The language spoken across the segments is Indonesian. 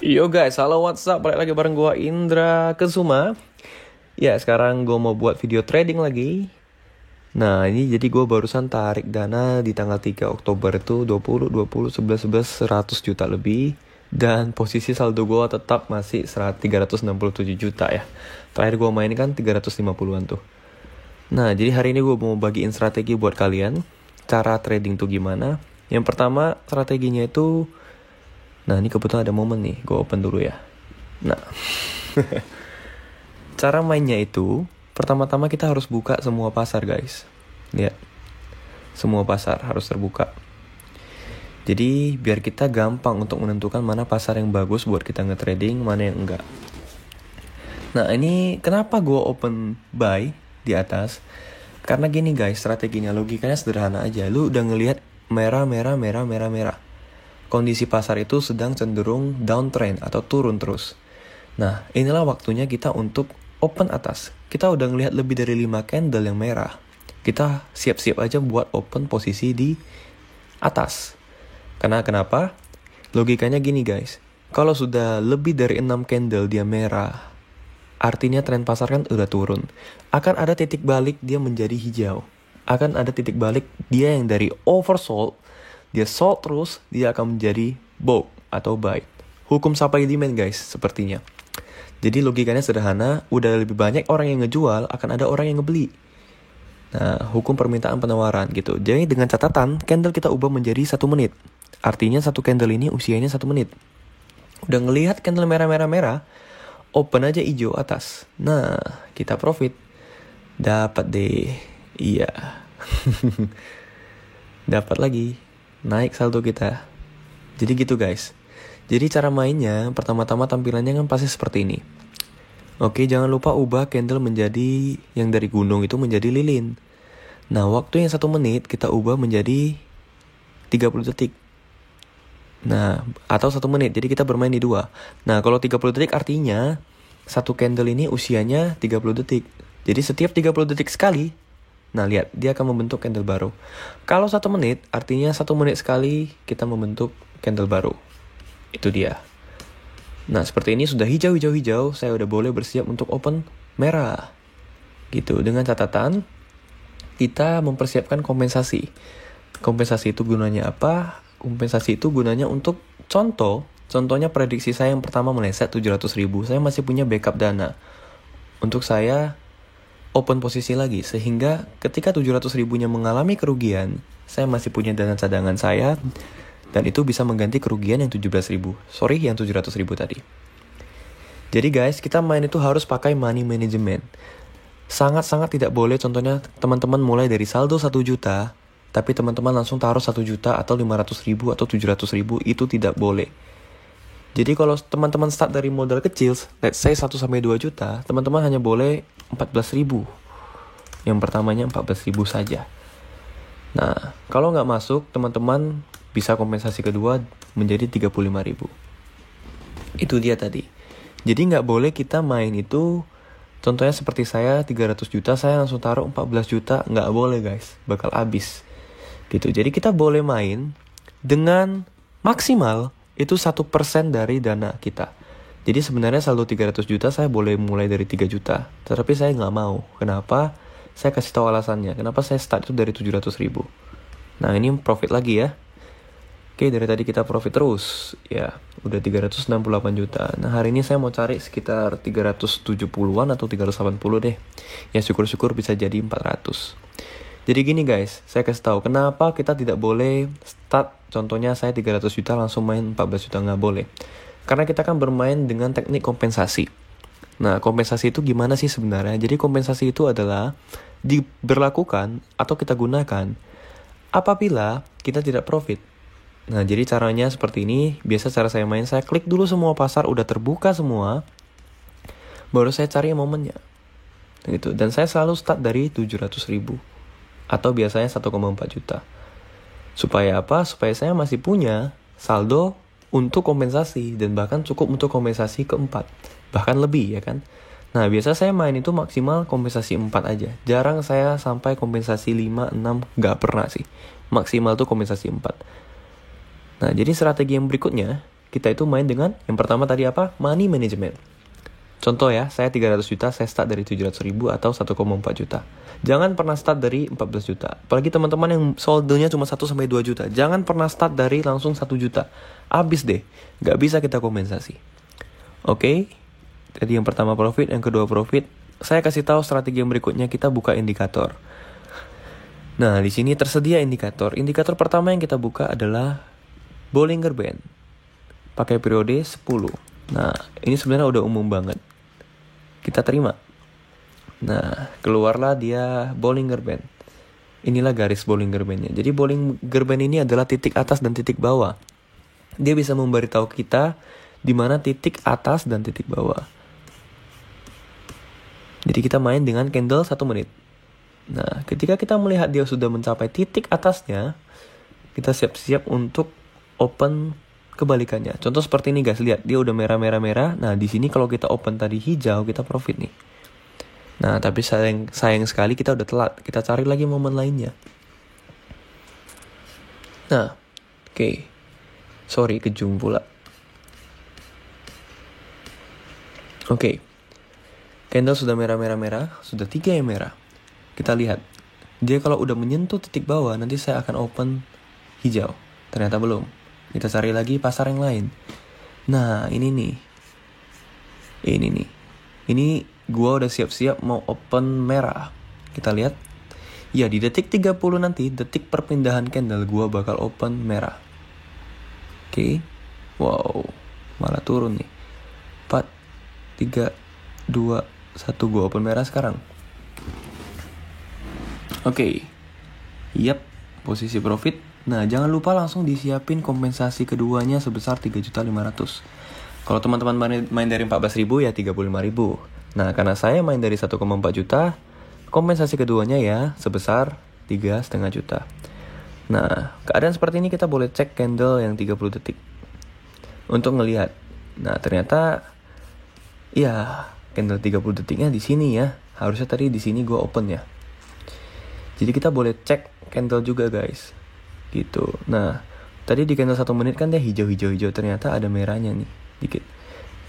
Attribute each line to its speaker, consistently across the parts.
Speaker 1: Yo guys, halo what's up? Balik lagi bareng gua Indra Kesuma. Ya, sekarang gua mau buat video trading lagi. Nah, ini jadi gua barusan tarik dana di tanggal 3 Oktober itu 20, 20, 11, 11, 100 juta lebih. Dan posisi saldo gua tetap masih 367 juta ya. Terakhir gua main kan 350-an tuh. Nah, jadi hari ini gua mau bagiin strategi buat kalian. Cara trading tuh gimana? Yang pertama, strateginya itu... Nah, ini kebetulan ada momen nih, gue open dulu ya. Nah, cara mainnya itu, pertama-tama kita harus buka semua pasar guys. Lihat, semua pasar harus terbuka. Jadi, biar kita gampang untuk menentukan mana pasar yang bagus buat kita nge-trading, mana yang enggak. Nah, ini kenapa gue open buy di atas? Karena gini guys, strateginya, logikanya sederhana aja. Lu udah ngelihat merah. Kondisi pasar itu sedang cenderung downtrend atau turun terus. Nah, inilah waktunya kita untuk open atas. Kita udah ngelihat lebih dari 5 candle yang merah. Kita siap-siap aja buat open posisi di atas. Karena kenapa? Logikanya gini guys. Kalau sudah lebih dari 6 candle dia merah, artinya tren pasar kan udah turun. Akan ada titik balik dia menjadi hijau. Akan ada titik balik dia yang dari oversold, dia sold terus, dia akan menjadi bulk atau buy. Hukum supply demand guys, sepertinya. Jadi logikanya sederhana, udah lebih banyak orang yang ngejual, akan ada orang yang ngebeli. Nah, hukum permintaan penawaran gitu. Jadi dengan catatan, candle kita ubah menjadi 1 menit. Artinya satu candle ini usianya 1 menit. Udah ngelihat candle merah, open aja hijau atas. Nah, kita profit. Dapat deh. Iya. Dapat lagi. Naik saldo kita. Jadi gitu guys. Jadi cara mainnya, pertama-tama tampilannya kan pasti seperti ini. Oke, jangan lupa ubah candle menjadi yang dari gunung itu menjadi lilin. Nah, waktu yang 1 menit kita ubah menjadi 30 detik. Nah, atau 1 menit. Jadi kita bermain di 2. Nah, kalau 30 detik artinya satu candle ini usianya 30 detik. Jadi setiap 30 detik sekali, nah lihat, dia akan membentuk candle baru. Kalau 1 menit, artinya 1 menit sekali kita membentuk candle baru. Itu dia. Nah, seperti ini sudah hijau, saya udah boleh bersiap untuk open merah. Gitu, dengan catatan, kita mempersiapkan kompensasi. Kompensasi itu gunanya apa? Kompensasi itu gunanya untuk contohnya prediksi saya yang pertama meleset 700.000. Saya masih punya backup dana. Untuk saya open posisi lagi, sehingga ketika 700 ribunya mengalami kerugian, saya masih punya dana cadangan saya, dan itu bisa mengganti kerugian yang 17 ribu. Sorry, yang 700 ribu tadi. Jadi guys, kita main itu harus pakai money management. Sangat-sangat tidak boleh, contohnya teman-teman mulai dari saldo 1 juta, tapi teman-teman langsung taruh 1 juta atau 500 ribu atau 700 ribu, itu tidak boleh. Jadi kalau teman-teman start dari modal kecil, let's say 1-2 juta, teman-teman hanya boleh 14.000. Yang pertamanya 14.000 saja. Nah, kalau nggak masuk, teman-teman bisa kompensasi kedua menjadi 35.000. Itu dia tadi. Jadi nggak boleh kita main itu, contohnya seperti saya 300 juta, saya langsung taruh 14 juta, nggak boleh guys, bakal habis. Gitu. Jadi kita boleh main dengan maksimal itu 1% dari dana kita. Jadi sebenarnya saldo 300 juta saya boleh mulai dari 3 juta. Tetapi saya nggak mau. Kenapa? Saya kasih tahu alasannya. Kenapa saya start itu dari 700 ribu. Nah, ini profit lagi ya. Oke, dari tadi kita profit terus. Ya, udah 368 juta. Nah, hari ini saya mau cari sekitar 370-an atau 380 deh. Ya, syukur-syukur bisa jadi 400. Jadi gini guys, saya kasih tahu kenapa kita tidak boleh start, contohnya saya 300 juta langsung main 14 juta, nggak boleh. Karena kita kan bermain dengan teknik kompensasi. Nah, kompensasi itu gimana sih sebenarnya? Jadi kompensasi itu adalah diberlakukan atau kita gunakan apabila kita tidak profit. Nah, jadi caranya seperti ini. Biasa cara saya main, saya klik dulu semua pasar, udah terbuka semua, baru saya cari momennya. Gitu. Dan saya selalu start dari 700 ribu. Atau biasanya 1,4 juta. Supaya apa? Supaya saya masih punya saldo untuk kompensasi. Dan bahkan cukup untuk kompensasi keempat. Bahkan lebih ya kan. Nah, biasa saya main itu maksimal kompensasi 4 aja. Jarang saya sampai kompensasi 5, 6. Gak pernah sih. Maksimal tuh kompensasi 4. Nah, jadi strategi yang berikutnya, kita itu main dengan yang pertama tadi apa? Money management. Contoh ya, saya 300 juta, saya start dari 700 ribu atau 1,4 juta. Jangan pernah start dari 14 juta. Apalagi teman-teman yang soldenya cuma 1-2 juta. Jangan pernah start dari langsung 1 juta. Abis deh, gak bisa kita kompensasi. Oke, jadi yang pertama profit, yang kedua profit. Saya kasih tahu strategi yang berikutnya, kita buka indikator. Nah, di sini tersedia indikator. Indikator pertama yang kita buka adalah Bollinger Band. Pakai periode 10. Nah, ini sebenarnya udah umum banget. Kita terima. Nah, keluarlah dia Bollinger Band. Inilah garis Bollinger Band-nya. Jadi Bollinger Band ini adalah titik atas dan titik bawah. Dia bisa memberitahu kita di mana titik atas dan titik bawah. Jadi kita main dengan candle 1 menit. Nah, ketika kita melihat dia sudah mencapai titik atasnya, kita siap-siap untuk open kebalikannya. Contoh seperti ini guys, lihat dia udah merah. Nah, di sini kalau kita open tadi hijau, kita profit nih. Nah, tapi sayang sekali kita udah telat. Kita cari lagi momen lainnya. Nah, oke. Sorry, kejung pula. Oke. Candle sudah merah. Sudah 3 yang merah. Kita lihat. Dia kalau udah menyentuh titik bawah, nanti saya akan open hijau. Ternyata belum. Kita cari lagi pasar yang lain. Nah, ini nih. Ini gua udah siap-siap mau open merah. Kita lihat. Ya, di detik 30 nanti, detik perpindahan candle, gua bakal open merah. Oke. Wow. Malah turun nih. 4, 3, 2, 1. Gua open merah sekarang. Oke. Yap. Posisi profit. Nah, jangan lupa langsung disiapin kompensasi keduanya sebesar 3.500.000. Kalau teman-teman main dari 14.000 ya 35.000. Nah, karena saya main dari 1,4 juta, kompensasi keduanya ya sebesar 3,5 juta. Nah, keadaan seperti ini kita boleh cek candle yang 30 detik untuk ngelihat. Nah, ternyata ya candle 30 detiknya di sini ya. Harusnya tadi di sini gue open ya. Jadi kita boleh cek candle juga guys. Gitu. Nah, tadi di candle 1 menit kan dia hijau-hijau. Ternyata ada merahnya nih dikit.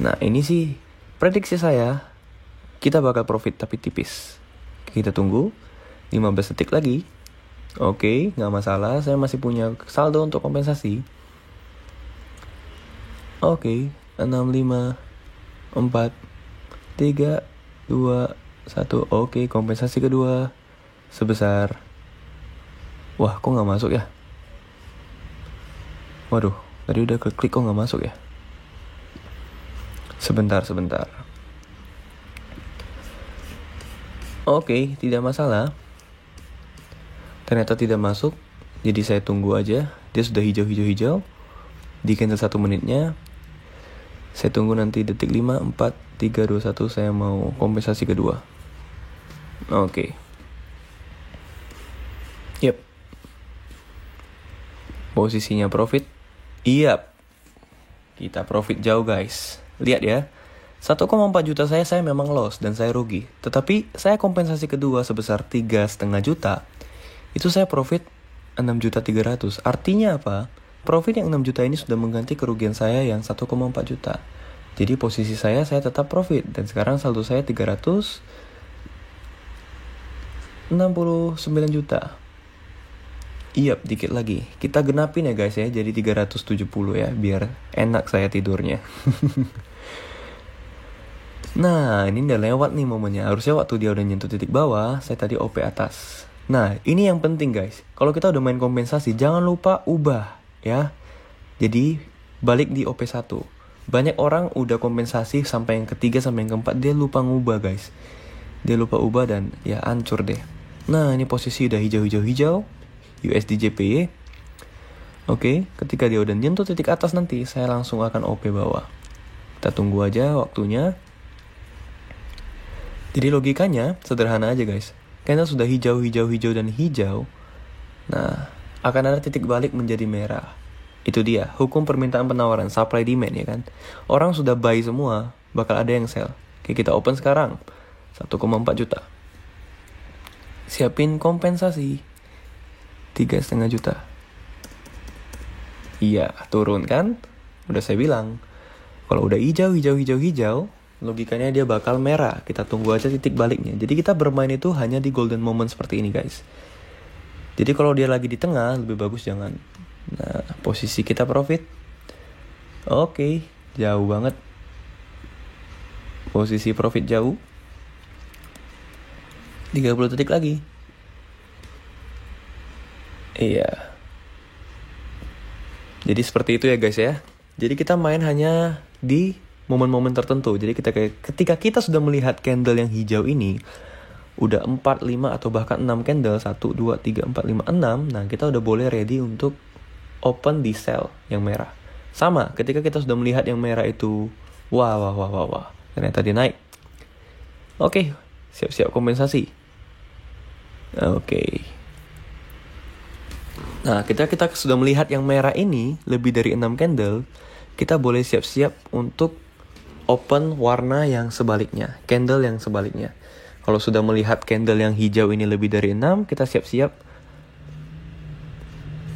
Speaker 1: Nah, ini sih prediksi saya. Kita bakal profit tapi tipis. Kita tunggu 15 detik lagi. Oke, gak masalah. Saya masih punya saldo untuk kompensasi. Oke, 6, 5, 4, 3, 2, 1. Oke, kompensasi kedua sebesar. Wah, kok gak masuk ya? Waduh, tadi udah klik kok gak masuk ya? Sebentar. Oke, tidak masalah. Ternyata tidak masuk. Jadi saya tunggu aja. Dia sudah hijau. Di candle 1 menitnya. Saya tunggu nanti detik 5, 4, 3, 2, 1. Saya mau kompensasi kedua. Oke. Yep. Posisinya profit. Yep. Kita profit jauh guys. Lihat ya. 1,4 juta saya memang loss dan saya rugi. Tetapi saya kompensasi kedua sebesar 3,5 juta. Itu saya profit 6.300.000. Artinya apa? Profit yang 6 juta ini sudah mengganti kerugian saya yang 1,4 juta. Jadi posisi saya tetap profit. Dan sekarang saldo saya 369 juta. Iya, dikit lagi. Kita genapin ya guys ya. Jadi 370 ya. Biar enak saya tidurnya. Nah, ini udah lewat nih momennya. Harusnya waktu dia udah nyentuh titik bawah, saya tadi OP atas. Nah, ini yang penting guys. Kalau kita udah main kompensasi, jangan lupa ubah ya. Jadi, balik di OP1. Banyak orang udah kompensasi sampai yang ketiga, sampai yang keempat, dia lupa ngubah guys. Dia lupa ubah dan ya hancur deh. Nah, ini posisi udah hijau. USD JPY. Oke, ketika dia udah nyentuh titik atas nanti, saya langsung akan OP bawah. Kita tunggu aja waktunya. Jadi logikanya sederhana aja guys. Candle sudah hijau dan hijau. Nah, akan ada titik balik menjadi merah. Itu dia, hukum permintaan penawaran, supply demand ya kan. Orang sudah buy semua, bakal ada yang sell. Oke, kita open sekarang. 1,4 juta. Siapin kompensasi 3,5 juta. Iya, turun kan? Udah saya bilang, kalau udah hijau, logikanya dia bakal merah. Kita tunggu aja titik baliknya. Jadi kita bermain itu hanya di golden moment seperti ini guys. Jadi kalau dia lagi di tengah, lebih bagus jangan. Nah, posisi kita profit. Oke, jauh banget. Posisi profit jauh. 30 detik lagi. Iya. Jadi seperti itu ya guys ya. Jadi kita main hanya di momen-momen tertentu. Jadi ketika kita sudah melihat candle yang hijau ini, udah 4, 5 atau bahkan 6 candle, 1, 2, 3, 4, 5, 6. Nah kita udah boleh ready untuk open di sell yang merah. Sama, ketika kita sudah melihat yang merah itu, wah, ternyata dia naik. Oke, siap-siap kompensasi. Oke. Nah, kita sudah melihat yang merah ini lebih dari 6 candle, kita boleh siap-siap untuk open warna yang sebaliknya, candle yang sebaliknya. Kalau sudah melihat candle yang hijau ini lebih dari 6, kita siap-siap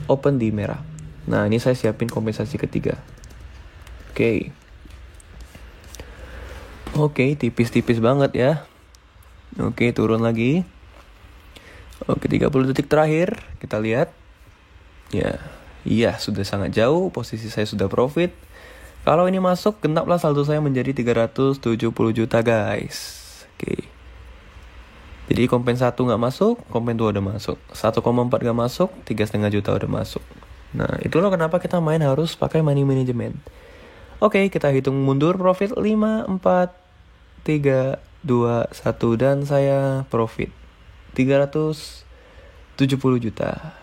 Speaker 1: open di merah. Nah, ini saya siapin kompensasi ketiga. Oke, tipis-tipis banget ya. Oke, turun lagi. Oke, 30 detik terakhir, kita lihat. Iya, sudah sangat jauh, posisi saya sudah profit. Kalau ini masuk, genaplah saldo saya menjadi 370 juta guys. Oke. Jadi kompen 1 gak masuk, kompen 2 udah masuk. 1,4 gak masuk, 3,5 juta udah masuk. Nah, itulah kenapa kita main harus pakai money management. Oke, kita hitung mundur profit 5, 4, 3, 2, 1, dan saya profit 370 juta.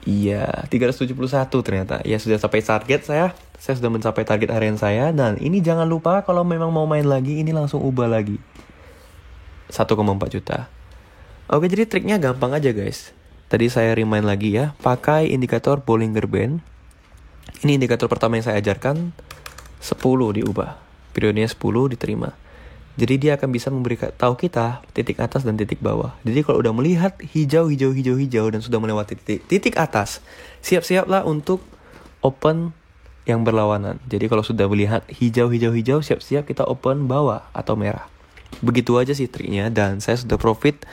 Speaker 1: Iya, 371 ternyata. Ya, sudah sampai target saya. Saya sudah mencapai target harian saya. Dan ini jangan lupa kalau memang mau main lagi, ini langsung ubah lagi. 1,4 juta. Oke, jadi triknya gampang aja guys. Tadi saya remind lagi ya. Pakai indikator Bollinger Band. Ini indikator pertama yang saya ajarkan. 10 diubah. Periodenya 10 diterima. Jadi dia akan bisa memberikan tahu kita titik atas dan titik bawah. Jadi kalau udah melihat hijau dan sudah melewati titik atas, siap-siaplah untuk open yang berlawanan. Jadi kalau sudah melihat hijau, siap-siap kita open bawah atau merah. Begitu aja sih triknya, dan saya sudah profit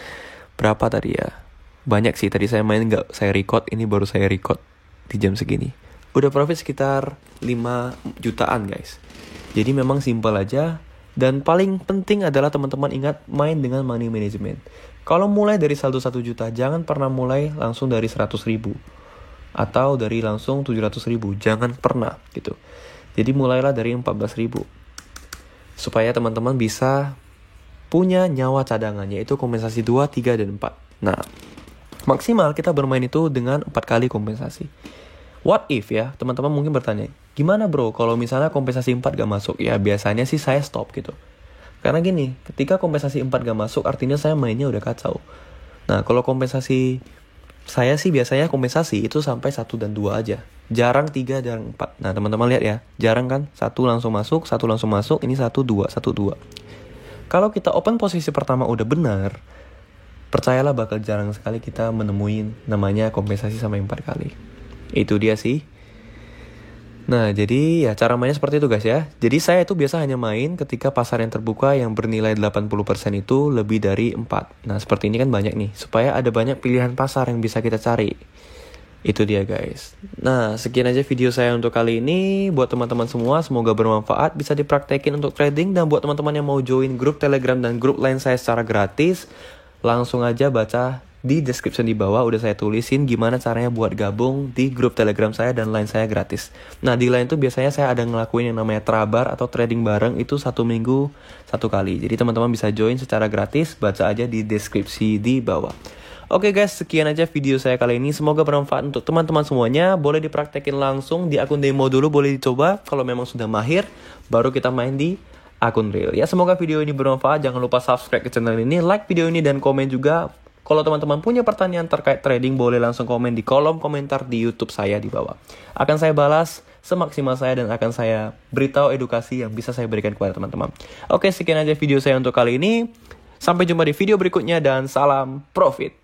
Speaker 1: berapa tadi ya? Banyak sih, tadi saya main nggak saya record, ini baru saya record di jam segini. Udah profit sekitar 5 jutaan guys. Jadi memang simpel aja. Dan paling penting adalah teman-teman ingat main dengan money management. Kalau mulai dari saldo 1 juta, jangan pernah mulai langsung dari 100 ribu. Atau dari langsung 700 ribu. Jangan pernah gitu. Jadi mulailah dari 14 ribu. Supaya teman-teman bisa punya nyawa cadangan, yaitu kompensasi 2, 3, dan 4. Nah, maksimal kita bermain itu dengan 4 kali kompensasi. What if ya, teman-teman mungkin bertanya, gimana bro kalau misalnya kompensasi 4 gak masuk? Ya biasanya sih saya stop gitu. Karena gini, ketika kompensasi 4 gak masuk artinya saya mainnya udah kacau. Nah kalau kompensasi, saya sih biasanya kompensasi itu sampai 1 dan 2 aja. Jarang 3 dan 4. Nah teman-teman lihat ya, jarang kan? 1 langsung masuk, 1 langsung masuk, ini 1, 2, 1, 2. Kalau kita open posisi pertama udah benar, percayalah bakal jarang sekali kita menemuin namanya kompensasi sampai 4 kali. Itu dia sih. Nah jadi ya cara mainnya seperti itu guys ya. Jadi saya itu biasa hanya main ketika pasar yang terbuka yang bernilai 80% itu lebih dari 4. Nah seperti ini kan banyak nih, supaya ada banyak pilihan pasar yang bisa kita cari. Itu dia guys. Nah sekian aja video saya untuk kali ini. Buat teman-teman semua, semoga bermanfaat, bisa dipraktekin untuk trading. Dan buat teman-teman yang mau join grup Telegram dan grup lain saya secara gratis, langsung aja baca di description di bawah, udah saya tulisin gimana caranya buat gabung di grup Telegram saya dan line saya gratis. Nah di line itu biasanya saya ada ngelakuin yang namanya trabar atau trading bareng, itu 1 minggu 1 kali. Jadi teman-teman bisa join secara gratis, baca aja di deskripsi di bawah. Oke guys, sekian aja video saya kali ini. Semoga bermanfaat untuk teman-teman semuanya. Boleh dipraktekin langsung di akun demo dulu, boleh dicoba. Kalau memang sudah mahir, baru kita main di akun real. Ya semoga video ini bermanfaat. Jangan lupa subscribe ke channel ini, like video ini, dan komen juga. Kalau teman-teman punya pertanyaan terkait trading, boleh langsung komen di kolom komentar di YouTube saya di bawah. Akan saya balas semaksimal saya dan akan saya beritahu edukasi yang bisa saya berikan kepada teman-teman. Oke, sekian aja video saya untuk kali ini. Sampai jumpa di video berikutnya dan salam profit.